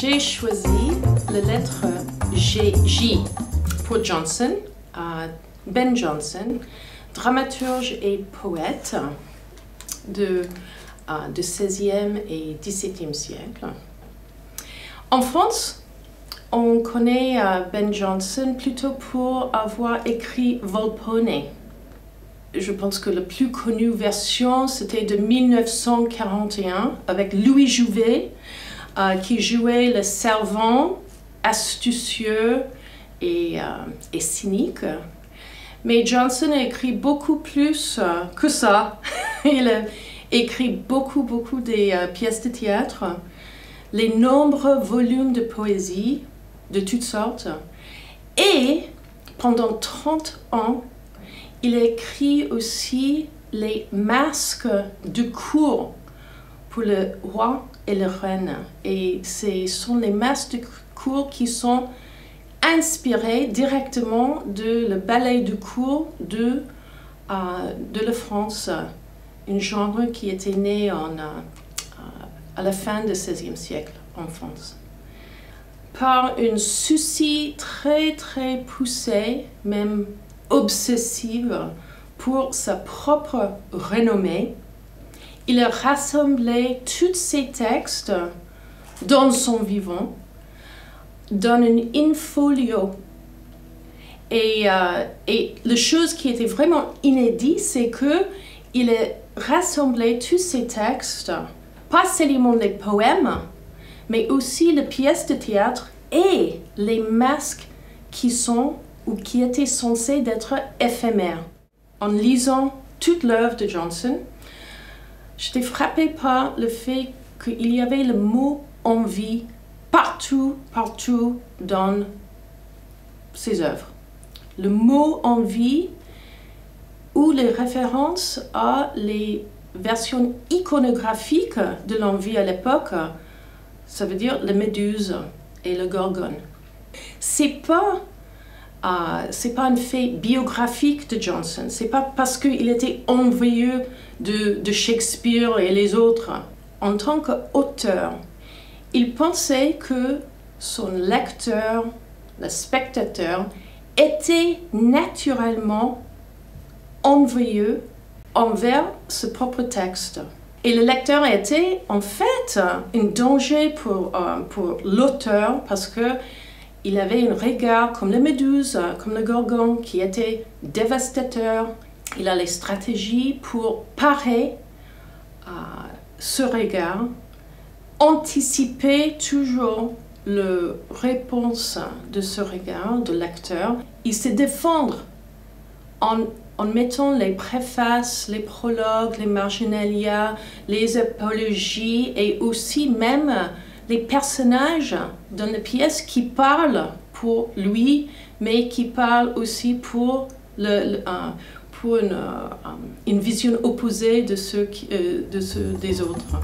J'ai choisi la lettre J pour Johnson, Ben Jonson, dramaturge et poète du XVIe et XVIIe siècle. En France, on connaît Ben Jonson plutôt pour avoir écrit Volpone. Je pense que la plus connue version, c'était de 1941, avec Louis Jouvet, qui jouait le servant astucieux et cynique. Mais Jonson a écrit beaucoup plus que ça. Il a écrit beaucoup des pièces de théâtre, les nombreux volumes de poésie de toutes sortes. Et pendant 30 ans, il a écrit aussi les masques de cour pour le roi et la reine. Et ce sont les masques de cour qui sont inspirés directement de le ballet de cour de la France, un genre qui était né à la fin du XVIe siècle en France. Par un souci très poussé, même obsessive pour sa propre renommée, il a rassemblé tous ses textes dans son vivant, dans un in-folio. Et la chose qui était vraiment inédite, c'est qu'il a rassemblé tous ses textes, pas seulement les poèmes, mais aussi les pièces de théâtre et les masques qui sont ou qui étaient censés être éphémères. En lisant toute l'œuvre de Jonson, j'étais frappée par le fait qu'il y avait le mot envie partout dans ses œuvres. Le mot envie ou les références à les versions iconographiques de l'envie à l'époque, ça veut dire la méduse et le gorgone. C'est pas un fait biographique de Jonson. C'est pas parce qu'il était envieux de Shakespeare et les autres. En tant qu'auteur, il pensait que son lecteur, le spectateur, était naturellement envieux envers ce propre texte. Et le lecteur était en fait un danger pour l'auteur parce que il avait un regard comme la méduse, comme le gorgone, qui était dévastateur. Il a les stratégies pour parer à ce regard, anticiper toujours la réponse de ce regard, de l'acteur. Il se défendre en mettant les préfaces, les prologues, les marginalia, les apologies et aussi même les personnages dans la pièce qui parlent pour lui, mais qui parlent aussi pour une vision opposée des autres.